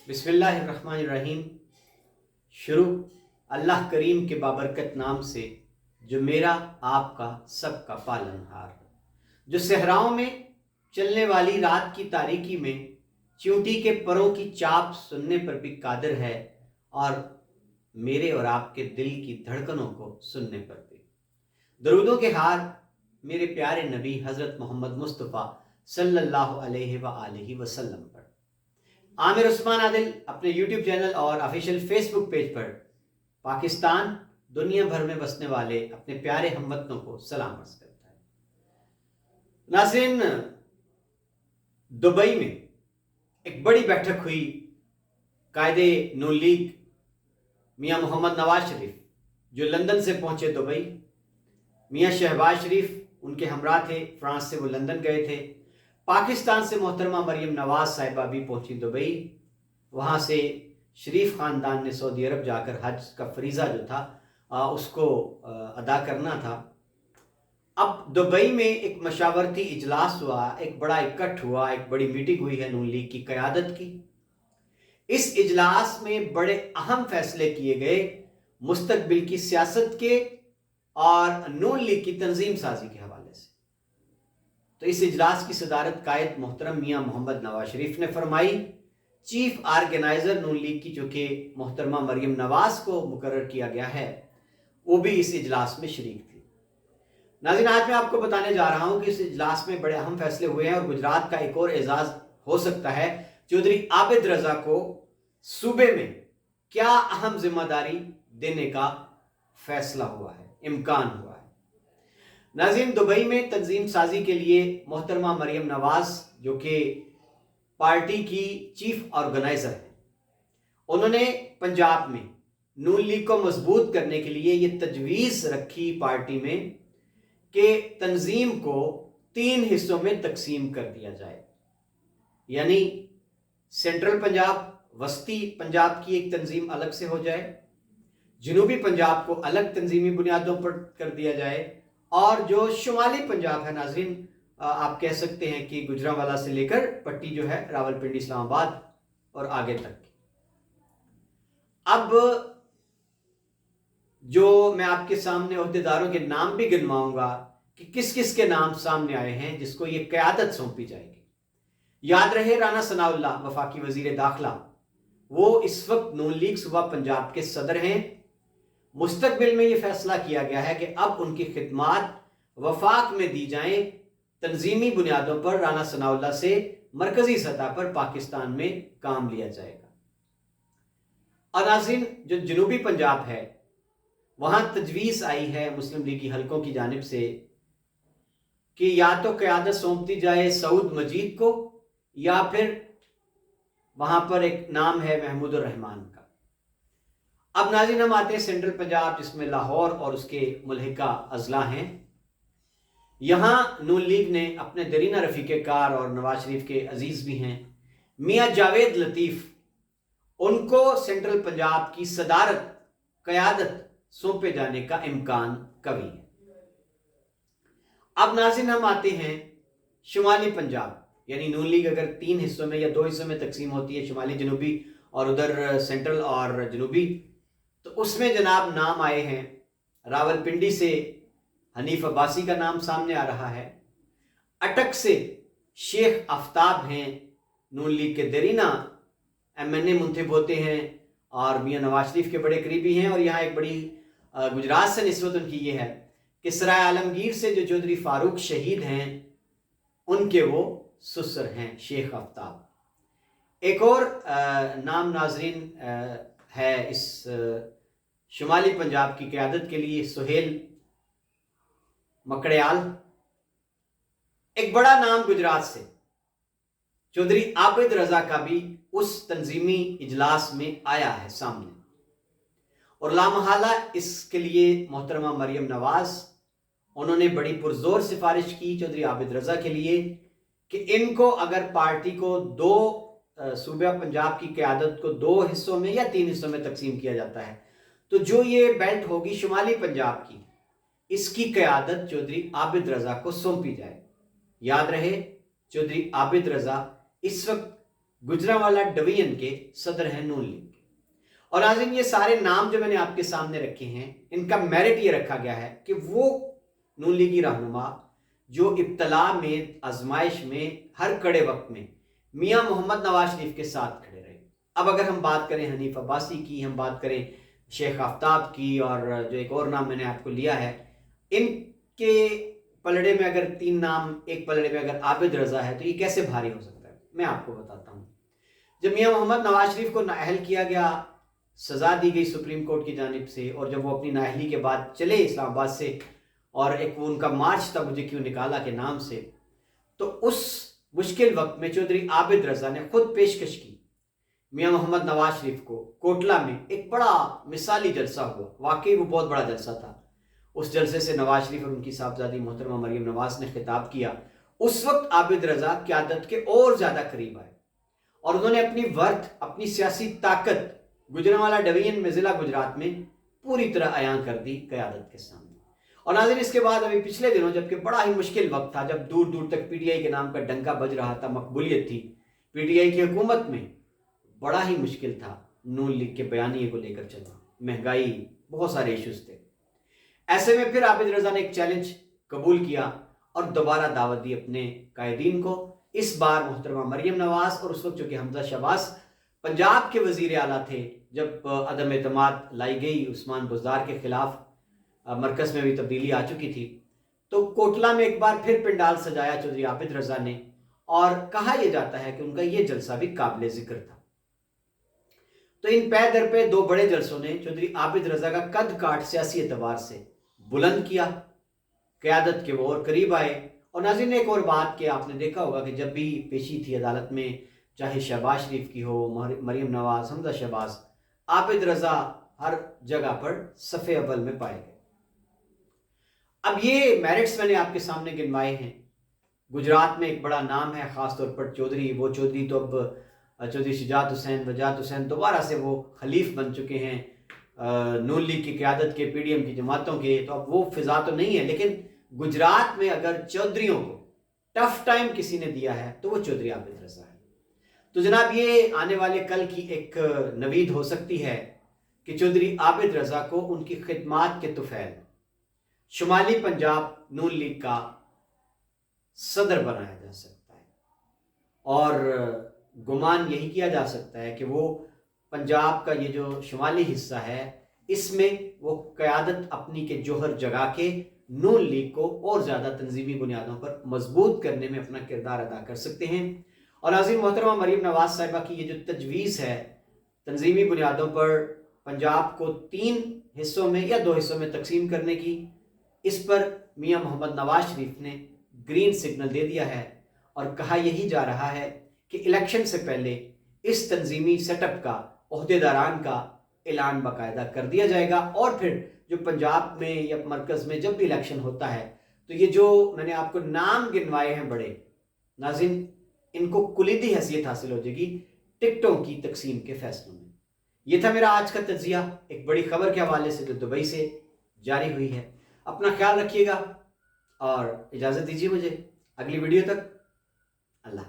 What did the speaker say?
बिस्मिल्लाहिर्रहमानिर्रहीम। शुरू अल्लाह करीम के बाबरकत नाम से जो मेरा आपका सबका पालनहार, जो सहराओं में चलने वाली रात की तारीकी में चींटी के परों की चाप सुनने पर भी कादिर है और मेरे और आपके दिल की धड़कनों को सुनने पर भी। दरूदों के हार मेरे प्यारे नबी हज़रत मोहम्मद मुस्तफ़ा सल्लल्लाहु अलैहि वसल्लम पर। आमिर उस्मान आदिल अपने यूट्यूब चैनल और ऑफिशियल फेसबुक पेज पर पाकिस्तान दुनिया भर में बसने वाले अपने प्यारे हमवतनों को सलाम अर्ज करता है। नाज़रीन, दुबई में एक बड़ी बैठक हुई। कायदे नून लीग मियाँ मोहम्मद नवाज शरीफ जो लंदन से पहुंचे दुबई, मियाँ शहबाज शरीफ उनके हमरा थे, फ्रांस से वो लंदन गए थे। पाकिस्तान से मोहतरमा मरियम नवाज साहिबा भी पहुंची दुबई। वहाँ से शरीफ ख़ानदान ने सऊदी अरब जाकर हज का फरीज़ा जो था उसको अदा करना था। अब दुबई में एक मशावरती इजलास हुआ, एक बड़ा इकट्ठ हुआ, एक बड़ी मीटिंग हुई है नून लीग की क़यादत की। इस इजलास में बड़े अहम फैसले किए गए मुस्तकबिल की सियासत के और नून लीग की तंजीम साजी के हवाले से। तो इस इजलास की सदारत कायद मोहतरम मियाँ मोहम्मद नवाज शरीफ ने फरमाई। चीफ ऑर्गेनाइजर नून लीग की जो कि मोहतरमा मरियम नवाज को मुकर्रर किया गया है, वो भी इस इजलास में शरीक थी। नाज़रीन, आज मैं आपको बताने जा रहा हूं कि इस इजलास में बड़े अहम फैसले हुए हैं और गुजरात का एक और एजाज हो सकता है। चौधरी आबिद रजा को सूबे में क्या अहम जिम्मेदारी देने का फैसला हुआ है, इम्कान हुआ है। नाज़रीन, दुबई में तंजीम साजी के लिए मोहतरमा मरियम नवाज जो कि पार्टी की चीफ ऑर्गेनाइजर है, उन्होंने पंजाब में नून लीग को मजबूत करने के लिए ये तजवीज़ रखी पार्टी में कि तंजीम को 3 हिस्सों में तकसीम कर दिया जाए। यानी सेंट्रल पंजाब, वस्ती पंजाब की एक तंजीम अलग से हो जाए, जनूबी पंजाब को अलग तंजीमी बुनियादों पर कर दिया जाए, और जो शुमाली पंजाब है नाज़रीन, आप कह सकते हैं कि गुजरांवाला से लेकर पट्टी जो है रावलपिंडी, इस्लामाबाद और आगे तक। अब जो मैं आपके सामने ओहदेदारों के नाम भी गिनवाऊंगा कि किस किस के नाम सामने आए हैं जिसको ये क़यादत सौंपी जाएगी। याद रहे, राना सनाउल्लाह वफाकी वजीर दाखिला, वो इस वक्त नून लीग सूबा पंजाब के सदर हैं। मुस्तकबिल में ये फैसला किया गया है कि अब उनकी खिदमात वफाक में दी जाएं तंजीमी बुनियादों पर। राना सनाउल्लाह से मरकजी सतह पर पाकिस्तान में काम लिया जाएगा। और नाज़रीन, जो जनूबी पंजाब है वहां तजवीज़ आई है मुस्लिम लीगी हलकों की जानिब से कि या तो क़यादत सौंप दी जाए सऊद मजीद को, या फिर वहां पर एक नाम है महमूद रहमान का। अब नाज़रीन, हम आते हैं सेंट्रल पंजाब जिसमें लाहौर और उसके मुल्हिका अजला हैं। यहाँ नून लीग ने अपने दरीना रफ़ीक़े कार और नवाज शरीफ के अजीज़ भी हैं मियाँ जावेद लतीफ़, उनको सेंट्रल पंजाब की सदारत क़यादत सौंपे जाने का इम्कान कभी है। अब नाज़रीन, हम आते हैं शुमाली पंजाब। यानी नून लीग अगर 3 हिस्सों में या 2 हिस्सों में तकसीम होती है, शुमाली जनूबी और उधर सेंट्रल और जनूबी, तो उसमें जनाब नाम आए हैं रावलपिंडी से हनीफ अब्बासी का नाम सामने आ रहा है। अटक से शेख आफ्ताब हैं, नून लीग के दरीना MNA मुंतखब होते हैं और मियाँ नवाज शरीफ के बड़े करीबी हैं। और यहाँ एक बड़ी गुजरात से निस्बत उनकी ये है कि सराय आलमगीर से जो चौधरी फारूक शहीद हैं उनके वो ससुर हैं शेख आफ्ताब। एक और नाम नाजरीन है इस शुमाली पंजाब की क़यादत के लिए, सुहेल मकड़याल। एक बड़ा नाम गुजरात से चौधरी आबिद रजा का भी उस तंजीमी इजलास में आया है सामने। और लामहाला इसके लिए मोहतरमा मरियम नवाज, उन्होंने बड़ी पुरजोर सिफारिश की चौधरी आबिद रजा के लिए कि इनको अगर पार्टी को 2 सूबा पंजाब की क़यादत को 2 हिस्सों में या 3 हिस्सों में तकसीम किया जाता है, तो जो ये बेल्ट होगी शुमाली पंजाब की, इसकी क़यादत चौधरी आबिद रजा को सौंपी जाए। याद रहे, चौधरी आबिद रजा इस वक्त गुजरांवाला डिवीजन के सदर हैं नून लीग के। और नाज़रीन, ये सारे नाम जो मैंने आपके सामने रखे हैं, इनका मेरिट ये रखा गया है कि वो नून लीगी रहनुमा जो इब्तला में, आजमाइश में, हर कड़े वक्त में मियां मोहम्मद नवाज शरीफ के साथ खड़े रहे। अब अगर हम बात करें हनीफ अब्बासी की, हम बात करें शेख आफ्ताब की, और जो एक और नाम मैंने आपको लिया है, इनके पलड़े में अगर 3 नाम, एक पलड़े में अगर आबिद रजा है, तो ये कैसे भारी हो सकता है? मैं आपको बताता हूँ। जब मियां मोहम्मद नवाज शरीफ को नाअहल किया गया, सज़ा दी गई सुप्रीम कोर्ट की जानिब से, और जब वो अपनी नाअहली के बाद चले इस्लामाबाद से, और एक वो उनका मार्च था मुझे क्यों निकाला के नाम से, तो उस मुश्किल वक्त में चौधरी आबिद रजा ने खुद पेशकश की मियां मोहम्मद नवाज शरीफ को। कोटला में एक बड़ा मिसाली जलसा हुआ, वाकई वो बहुत बड़ा जलसा था। उस जलसे से नवाज शरीफ और उनकी साहबजादी मोहतरमा मरियम नवाज ने खिताब किया। उस वक्त आबिद रजा क़यादत के और ज़्यादा करीब आए, और उन्होंने अपनी वर्थ, अपनी सियासी ताकत गुजरांवाला डिवीजन में, ज़िला गुजरात में पूरी तरह अयां कर दी क़यादत के सामने। और नाज़रीन, इसके बाद अभी पिछले दिनों, जबकि बड़ा ही मुश्किल वक्त था, जब दूर दूर तक पीटीआई के नाम का डंका बज रहा था, मकबूलियत थी पीटीआई की हुकूमत में, बड़ा ही मुश्किल था नून लीग के बयानिए को लेकर चलना, महंगाई, बहुत सारे इश्यूज थे। ऐसे में फिर आबिद रजा ने एक चैलेंज कबूल किया और दोबारा दावत दी अपने कायदीन को। इस बार मोहतरमा मरियम नवाज और उस वक्त जो कि हमजा शहबाज पंजाब के वजीर आला थे, जब अदम एतमाद लाई गई उस्मान बुज़दार के खिलाफ, मरकज़ में भी तब्दीली आ चुकी थी, तो कोटला में एक बार फिर पंडाल सजाया चौधरी आबिद रजा ने, और कहा यह जाता है कि उनका यह जलसा भी काबिल जिक्र था। तो इन पै दर पे 2 बड़े जलसों ने चौधरी आबिद रजा का कद काट सियासी एतबार से बुलंद किया, क़यादत के वो और करीब आए। और नाज़रीन, एक और बात कि आपने देखा होगा कि जब भी पेशी थी अदालत में, चाहे शहबाज शरीफ की हो, मरियम नवाज, हमजा शहबाज, आबिद रजा हर जगह पर सफ़े अव्वल में पाए गए। अब ये मेरिट्स मैंने आपके सामने गिनवाए हैं। गुजरात में एक बड़ा नाम है, ख़ास तौर पर चौधरी, वो चौधरी तो अब चौधरी शुजात हुसैन, वजात हुसैन दोबारा से वो खलीफ बन चुके हैं नून लीग की क़यादत के, पीडीएम की जमातों के, तो अब वो फिजा तो नहीं है। लेकिन गुजरात में अगर चौधरीयों को टफ टाइम किसी ने दिया है तो वो चौधरी आबिद रजा है। तो जनाब, ये आने वाले कल की एक नवीद हो सकती है कि चौधरी आबिद रजा को उनकी खिदमात के तुफैल शुमाली पंजाब नून लीग का सदर बनाया जा सकता है, और गुमान यही किया जा सकता है कि वो पंजाब का ये जो शुमाली हिस्सा है, इसमें वो क़यादत अपनी के जोहर जगा के नून लीग को और ज़्यादा तंजीमी बुनियादों पर मजबूत करने में अपना किरदार अदा कर सकते हैं। और नाज़रीन, मोहतरमा मरियम नवाज साहिबा की ये जो तजवीज़ है तंजीमी बुनियादों पर पंजाब को 3 हिस्सों में या 2 हिस्सों में तकसीम करने की, इस पर मियां मोहम्मद नवाज शरीफ ने ग्रीन सिग्नल दे दिया है, और कहा यही जा रहा है कि इलेक्शन से पहले इस तंजीमी सेटअप का, ओहदेदारान का ऐलान बाकायदा कर दिया जाएगा। और फिर जो पंजाब में या मरकज़ में जब भी इलेक्शन होता है, तो ये जो मैंने आपको नाम गिनवाए हैं बड़े, नाज़रीन, इनको कुलीदी हैसियत हासिल हो जाएगी टिकटों की तकसीम के फैसलों में। ये था मेरा आज का तज्जिया एक बड़ी खबर के हवाले से जो दुबई से जारी हुई है। अपना ख्याल रखिएगा और इजाज़त दीजिए मुझे अगली वीडियो तक। अल्लाह।